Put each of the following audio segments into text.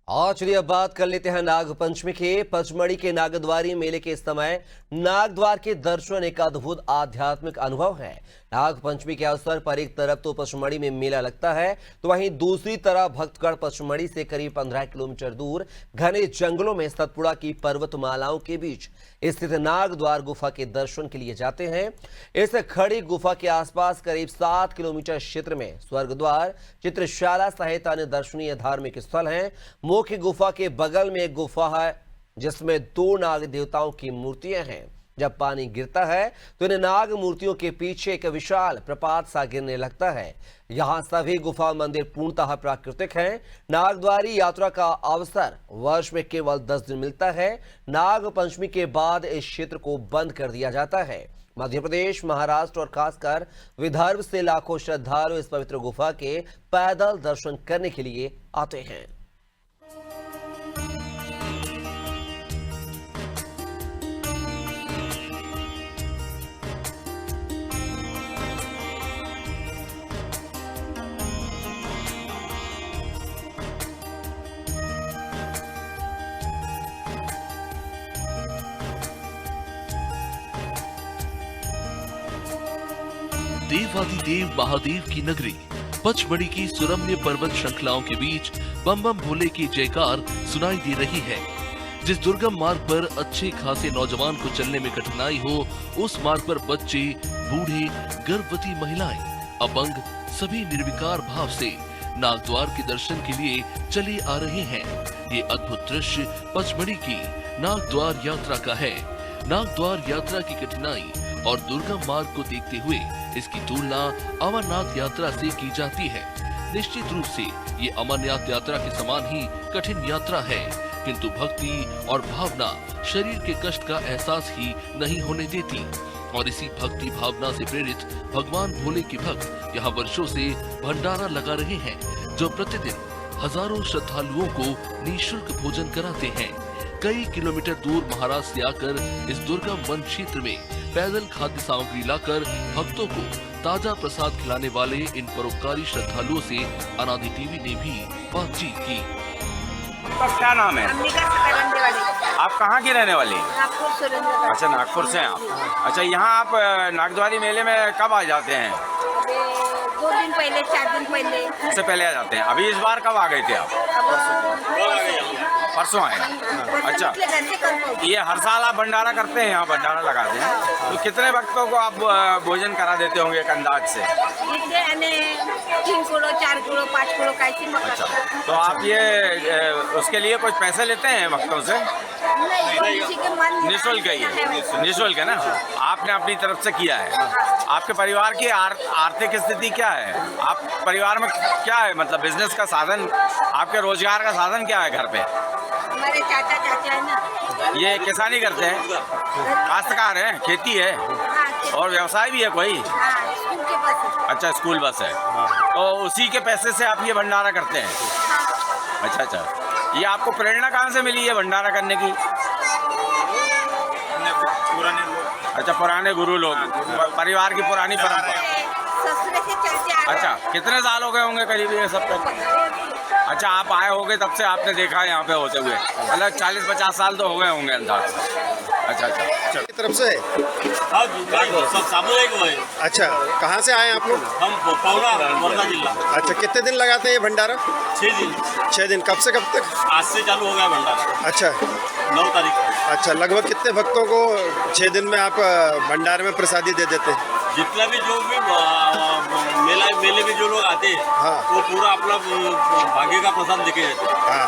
और चलिए अब बात कर लेते हैं नाग पंचमी के। पचमढ़ी के नागद्वारी मेले के समय नागद्वार के दर्शन एक अद्भुत आध्यात्मिक अनुभव है। नाग पंचमी के अवसर पर एक तरफ तो पचमढ़ी में मेला लगता है, तो वहीं दूसरी तरफ भक्तगण पचमढ़ी से करीब 15 किलोमीटर दूर घने जंगलों में सतपुड़ा की पर्वतमालाओं के बीच स्थित नागद्वार गुफा के दर्शन के लिए जाते हैं। इस खड़ी गुफा के आसपास करीब 7 किलोमीटर क्षेत्र में स्वर्गद्वार, चित्रशाला सहित अन्य दर्शनीय धार्मिक स्थल हैं। मुख्य गुफा के बगल में एक गुफा है जिसमें 2 नाग देवताओं की मूर्तियां हैं। जब पानी गिरता है तो इन नाग मूर्तियों के पीछे एक विशाल प्रपात सा गिरने लगता है। यहाँ सभी गुफा मंदिर पूर्णतः प्राकृतिक हैं। नागद्वारी यात्रा का अवसर वर्ष में केवल 10 दिन मिलता है। नाग पंचमी के बाद इस क्षेत्र को बंद कर दिया जाता है। मध्य प्रदेश, महाराष्ट्र और खासकर विदर्भ से लाखों श्रद्धालु इस पवित्र गुफा के पैदल दर्शन करने के लिए आते हैं। देवादिदेव महादेव की नगरी पचमढ़ी की सुरम्य पर्वत श्रृंखलाओं के बीच बम बम भोले की जयकार सुनाई दे रही है। जिस दुर्गम मार्ग पर अच्छे खासे नौजवान को चलने में कठिनाई हो, उस मार्ग पर बच्चे, बूढ़े, गर्भवती महिलाएं, अपंग सभी निर्विकार भाव से नागद्वार के दर्शन के लिए चले आ रहे हैं। ये अद्भुत दृश्य पचमढ़ी की नागद्वार यात्रा का है। नागद्वार यात्रा की कठिनाई और दुर्गम मार्ग को देखते हुए इसकी तुलना अमरनाथ यात्रा से की जाती है। निश्चित रूप से ये अमरनाथ यात्रा के समान ही कठिन यात्रा है, किंतु भक्ति और भावना शरीर के कष्ट का एहसास ही नहीं होने देती। और इसी भक्ति भावना से प्रेरित भगवान भोले के भक्त यहाँ वर्षों से भंडारा लगा रहे हैं, जो प्रतिदिन हजारों श्रद्धालुओं को निःशुल्क भोजन कराते हैं। कई किलोमीटर दूर महाराष्ट्र से आकर इस दुर्गम वन क्षेत्र में पैदल खाद्य सामग्री लाकर भक्तों को ताजा प्रसाद खिलाने वाले इन परोपकारी श्रद्धालुओं से अनादि टीवी ने भी बातचीत की। आपका क्या नाम है? आप कहाँ की रहने वाली? अच्छा, नागपुर से आप। अच्छा, यहाँ आप नागद्वारी मेले में कब आ जाते हैं? 2 दिन पहले, 4 दिन पहले। इससे पहले आ जाते हैं। अभी इस बार कब आ गए थे आप? परसों आए। अच्छा, ये हर साल आप भंडारा करते हैं, यहाँ भंडारा लगाते हैं, तो कितने भक्तों को आप भोजन करा देते होंगे एक अंदाज से? 3 किलो, 4 किलो, 5 किलो कैसे। अच्छा, तो आप ये उसके लिए कुछ पैसे लेते हैं भक्तों से? निःशुल्क है ये, निःशुल्क है ना। आपने अपनी तरफ से किया है। आपके परिवार की आर्थिक स्थिति क्या है? आप परिवार में क्या है, मतलब बिजनेस का साधन, आपके रोजगार का साधन क्या है घर पे? हमारे चाचा है ना, ये किसानी करते हैं, काश्तकार हैं, खेती है और व्यवसाय भी है कोई? स्कूल के बस। अच्छा, स्कूल बस है, तो उसी के पैसे से आप ये भंडारा करते हैं? अच्छा अच्छा, ये आपको प्रेरणा कहाँ से मिली है भंडारा करने की? अच्छा, पुराने गुरु लोग, परिवार की पुरानी परंपरा। ससुर से चलते आ रहे। अच्छा, कितने साल हो गए होंगे करीब ये सब? अच्छा, आप आए होंगे तब से आपने देखा है यहाँ पे होते हुए, मतलब 40-50 साल तो हो गए होंगे अंदाज। अच्छा अच्छा, की तरफ से सब सामुदायिक हुए। अच्छा, कहाँ से आए आप लोग? हम पौना वर्धा जिला। अच्छा, कितने दिन लगाते हैं ये भंडारा? 6 दिन। 6 दिन, कब से कब तक? आज से चालू हो गया भंडारा। अच्छा 9 तारीख को। अच्छा, लगभग कितने भक्तों को 6 दिन में आप भंडारे में प्रसादी दे देते हैं? जितना भी जो भी मेले में जो लोग आते हैं, हाँ। वो पूरा अपना भाग्य का प्रसाद देके जाते हैं। हाँ,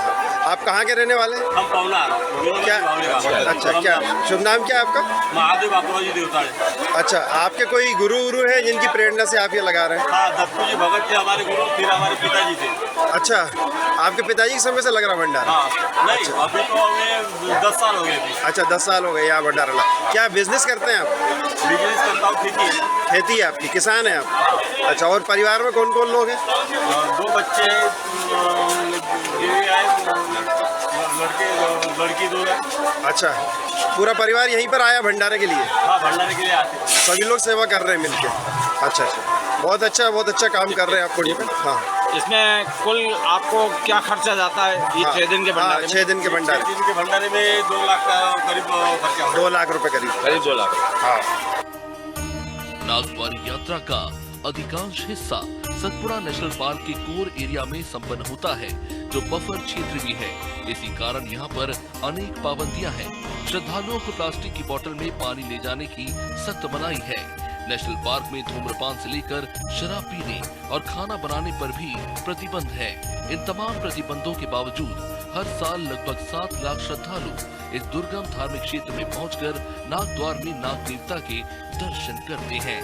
आप कहाँ के रहने वाले हैं? हम पौना क्या? अच्छा, क्या शुभ नाम क्या है आपका? महादेव बापुराजी देवता है। अच्छा, आपके कोई गुरु है जिनकी प्रेरणा से आप ये लगा रहे हैं? हाँ, दत्तू जी भगत जी हमारे गुरु, फिर हमारे पिताजी थे। अच्छा, आपके पिताजी के समय से लग रहा भंडारा? हाँ, नहीं अभी तो हमें 10 साल हो गए थे। अच्छा, 10 साल हो गए यहाँ भंडारा लगा। क्या बिजनेस करते हैं आप? बिजनेस करता हूँ, खेती है। खेती है आपकी, किसान है आप? अच्छा, और परिवार में कौन कौन लोग हैं? 2 बच्चे, लड़की 2 है। अच्छा, पूरा परिवार यहीं पर आया भंडारे के लिए? हाँ, भंडारे के लिए आते हैं। सभी लोग सेवा कर रहे हैं मिलके। अच्छा अच्छा, बहुत अच्छा काम कर रहे हैं आप पुण्य पे। हाँ। इसमें कुल आपको क्या खर्चा जाता है ये हाँ, 6 दिन के भंडारे में? 6 दिन के भंडारे, 6 दिन के भंडारे में 2 लाख का करीब खर्चा होगा। 2 लाख रुपए करीब। करीब 2 लाख। हाँ। नागद्वारी यात्रा का अधिकांश हिस्सा सतपुड़ा नेशनल पार्क के कोर एरिया में संपन्न होता है, जो बफर क्षेत्र भी है। इसी कारण यहाँ पर अनेक पाबंदियां हैं। श्रद्धालुओं को प्लास्टिक की बोतल में पानी ले जाने की सख्त मनाही है। नेशनल पार्क में धूम्रपान से लेकर शराब पीने और खाना बनाने पर भी प्रतिबंध है। इन तमाम प्रतिबंधों के बावजूद हर साल लगभग 7 लाख श्रद्धालु इस दुर्गम धार्मिक क्षेत्र में पहुंचकर नागद्वार में नाग देवता के दर्शन करते हैं।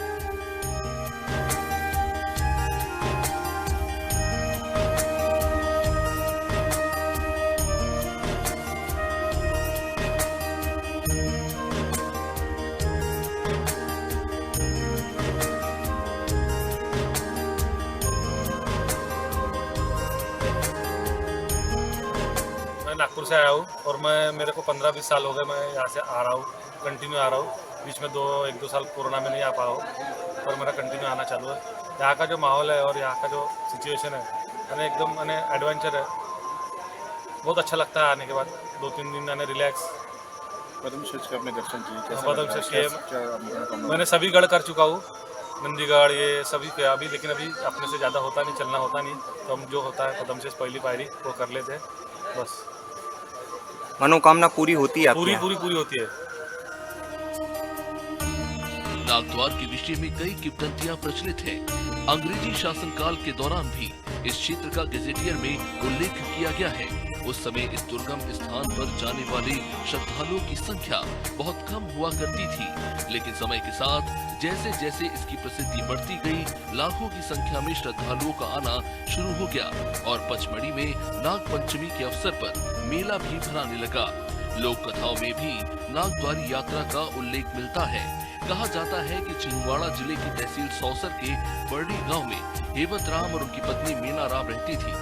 मैं नागपुर से आया हूँ और मेरे को 15-20 साल हो गए मैं यहाँ से आ रहा हूँ, कंटिन्यू आ रहा हूँ। बीच में 1-2 साल कोरोना में नहीं आ पाया हूँ, पर मेरा कंटिन्यू आना चालू है। यहाँ का जो माहौल है और यहाँ का जो सिचुएशन है यानी एकदम यानी एडवेंचर है, बहुत अच्छा लगता है आने के बाद। 2-3 दिन यानी रिलैक्स। पद्मशेष के अपने दर्शन किए? पद्मशेष के मैंने सभी गढ़ कर चुका हूँ, नंदीगढ़ ये सभी के अभी, लेकिन अभी अपने से ज़्यादा होता नहीं, चलना होता नहीं, तो हम जो होता है पद्मशेष पहली पायरी वो कर लेते हैं बस। मनोकामना पूरी होती है? पूरी होती है। नागद्वार के विषय में कई किंवदंतियां प्रचलित हैं। अंग्रेजी शासनकाल के दौरान भी इस क्षेत्र का गजेटियर में उल्लेख किया गया है। उस समय इस दुर्गम स्थान पर जाने वाले श्रद्धालुओं की संख्या बहुत कम हुआ करती थी, लेकिन समय के साथ जैसे जैसे इसकी प्रसिद्धि बढ़ती गई, लाखों की संख्या में श्रद्धालुओं का आना शुरू हो गया और पचमढ़ी में नाग पंचमी के अवसर पर मेला भी भराने लगा। लोक कथाओं में भी नागद्वारी यात्रा का उल्लेख मिलता है। कहा जाता है कि छिंदवाड़ा जिले की तहसील सौसर के बरडी गांव में हेमंत राम और उनकी पत्नी मीना राम रहती थी।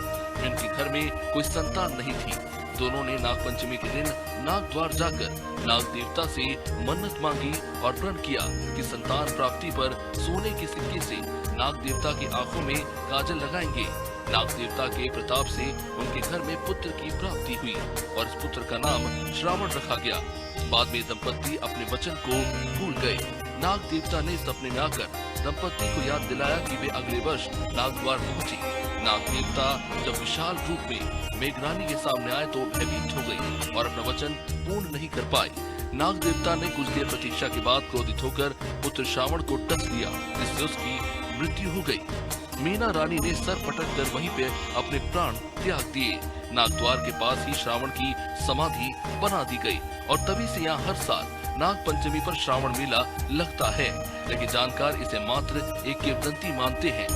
इनके घर में कोई संतान नहीं थी। दोनों ने नागपंचमी के दिन नागद्वार जाकर नाग देवता से मन्नत मांगी और प्रण किया कि संतान प्राप्ति पर सोने के सिक्के से नाग देवता की आंखों में काजल लगाएंगे। नाग देवता के प्रताप से उनके घर में पुत्र की प्राप्ति हुई और इस पुत्र का नाम श्रावण रखा गया। बाद में दंपत्ति अपने वचन को भूल गए। नाग देवता ने सपने में आकर दंपत्ति को याद दिलाया कि वे अगले वर्ष नागद्वार पहुंचे। नाग देवता जब विशाल रूप में मेघरानी के सामने आए तो भयभीत हो गई और अपना वचन पूर्ण नहीं कर पाए। नाग देवता ने कुछ देर प्रतीक्षा के बाद क्रोधित होकर पुत्र श्रावण को डस दिया, जिससे उसकी मृत्यु हो गई। मीना रानी ने सर पटक कर वहीं पे अपने प्राण त्याग दिए। नागद्वार के पास ही श्रावण की समाधि बना दी गई और तभी से यहाँ हर साल नाग पंचमी पर श्रावण मेला लगता है, लेकिन जानकार इसे मात्र एक किंवदंती मानते हैं।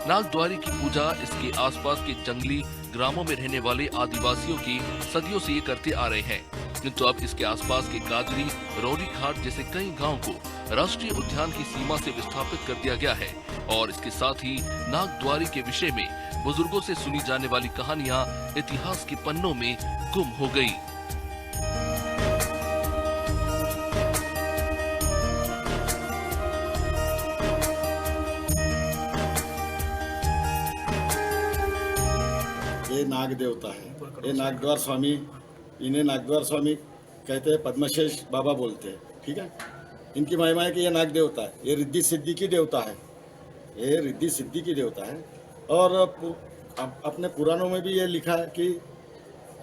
नागद्वारी की पूजा इसके आसपास के जंगली ग्रामों में रहने वाले आदिवासियों की सदियों से ये करते आ रहे हैं, किंतु अब इसके आसपास के गाजरी, रौली घाट जैसे कई गांव को राष्ट्रीय उद्यान की सीमा से विस्थापित कर दिया गया है और इसके साथ ही नागद्वारी के विषय में बुजुर्गों से सुनी जाने वाली कहानियां इतिहास के पन्नों में गुम हो गई। ये नाग देवता है, ये नागद्वार स्वामी, इन्हें नागद्वार स्वामी कहते हैं, पद्मशेष बाबा बोलते हैं। ठीक है, इनकी महिमा है कि ये नाग देवता है, ये रिद्धि सिद्धि की देवता है, ये रिद्धि सिद्धि की देवता है। और अपने पुराणों में भी ये लिखा है कि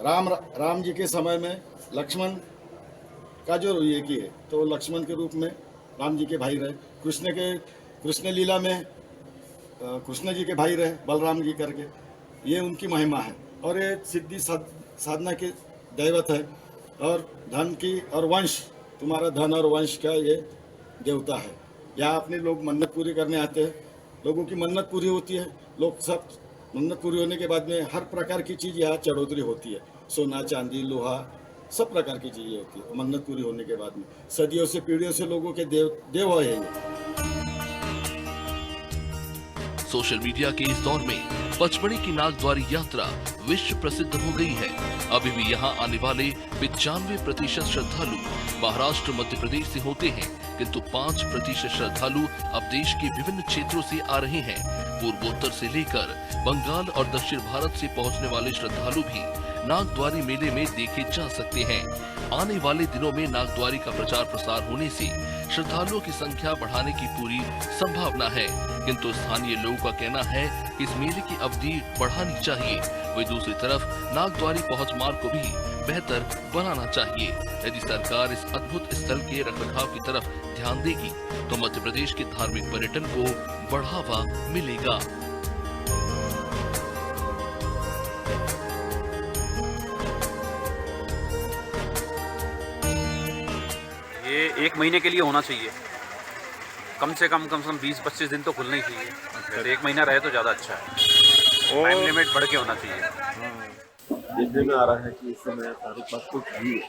राम जी के समय में लक्ष्मण का जो ये की है, तो लक्ष्मण के रूप में राम जी के भाई रहे। कृष्ण लीला में कृष्ण जी के भाई रहे, बलराम जी करके, ये उनकी महिमा है। और ये सिद्धि साधना की दैवत है और धन की और वंश, तुम्हारा धन और वंश का ये देवता है। यहाँ अपने लोग मन्नत पूरी करने आते हैं, लोगों की मन्नत पूरी होती है। लोग सब मन्नत पूरी होने के बाद में हर प्रकार की चीज़ यहाँ चढ़ोतरी होती है, सोना चांदी लोहा सब प्रकार की चीजें होती है मन्नत पूरी होने के बाद में। सदियों से पीढ़ियों से लोगों के देव है ये। सोशल मीडिया के इस दौर में पचमढ़ी की नागद्वारी यात्रा विश्व प्रसिद्ध हो गई है। अभी भी यहाँ आने वाले 95% श्रद्धालु महाराष्ट्र मध्य प्रदेश से होते हैं, किंतु 5% श्रद्धालु अब देश के विभिन्न क्षेत्रों से आ रहे हैं। पूर्वोत्तर से लेकर बंगाल और दक्षिण भारत से पहुँचने वाले श्रद्धालु भी नागद्वारी मेले में देखे जा सकते हैं। आने वाले दिनों में नागद्वारी का प्रचार प्रसार होने से श्रद्धालुओं की संख्या बढ़ाने की पूरी संभावना है, किंतु स्थानीय लोगों का कहना है कि इस मेले की अवधि बढ़ानी चाहिए। वहीं दूसरी तरफ नागद्वारी पहुंच मार्ग को भी बेहतर बनाना चाहिए। यदि सरकार इस अद्भुत स्थल के रखरखाव की तरफ ध्यान देगी तो मध्य प्रदेश के धार्मिक पर्यटन को बढ़ावा मिलेगा। ये 1 महीने के लिए होना चाहिए, कम से कम 20-25 दिन तो खुलना ही चाहिए। फिर 1 महीना रहे तो ज़्यादा अच्छा है। टाइम लिमिट बढ़ के होना चाहिए। देखने में आ रहा है कि इस समय हमारे पास कुछ भीड़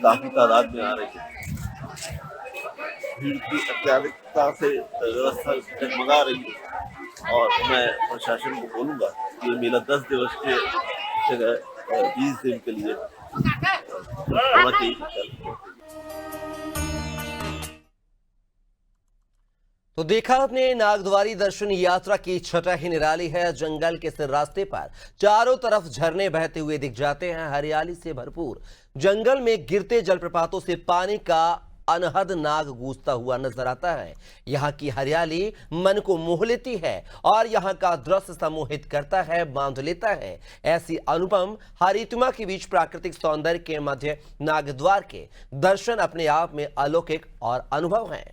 काफी तादाद में आ रही है। भीड़ की अत्याधिकता से व्यवस्था जगमगा रही है और मैं प्रशासन को बोलूँगा कि ये मेला 10 दिवस के जगह 20 दिन के लिए होना चाहिए। तो देखा आपने, नागद्वारी दर्शन यात्रा की छटा ही निराली है। जंगल के इस रास्ते पर चारों तरफ झरने बहते हुए दिख जाते हैं। हरियाली से भरपूर जंगल में गिरते जलप्रपातों से पानी का अनहद नाग गूंजता हुआ नजर आता है। यहाँ की हरियाली मन को मोह लेती है और यहाँ का दृश्य सम्मोहित करता है, बांध लेता है। ऐसी अनुपम हरितमा के बीच प्राकृतिक सौंदर्य के मध्य नागद्वार के दर्शन अपने आप में अलौकिक और अनुभव है।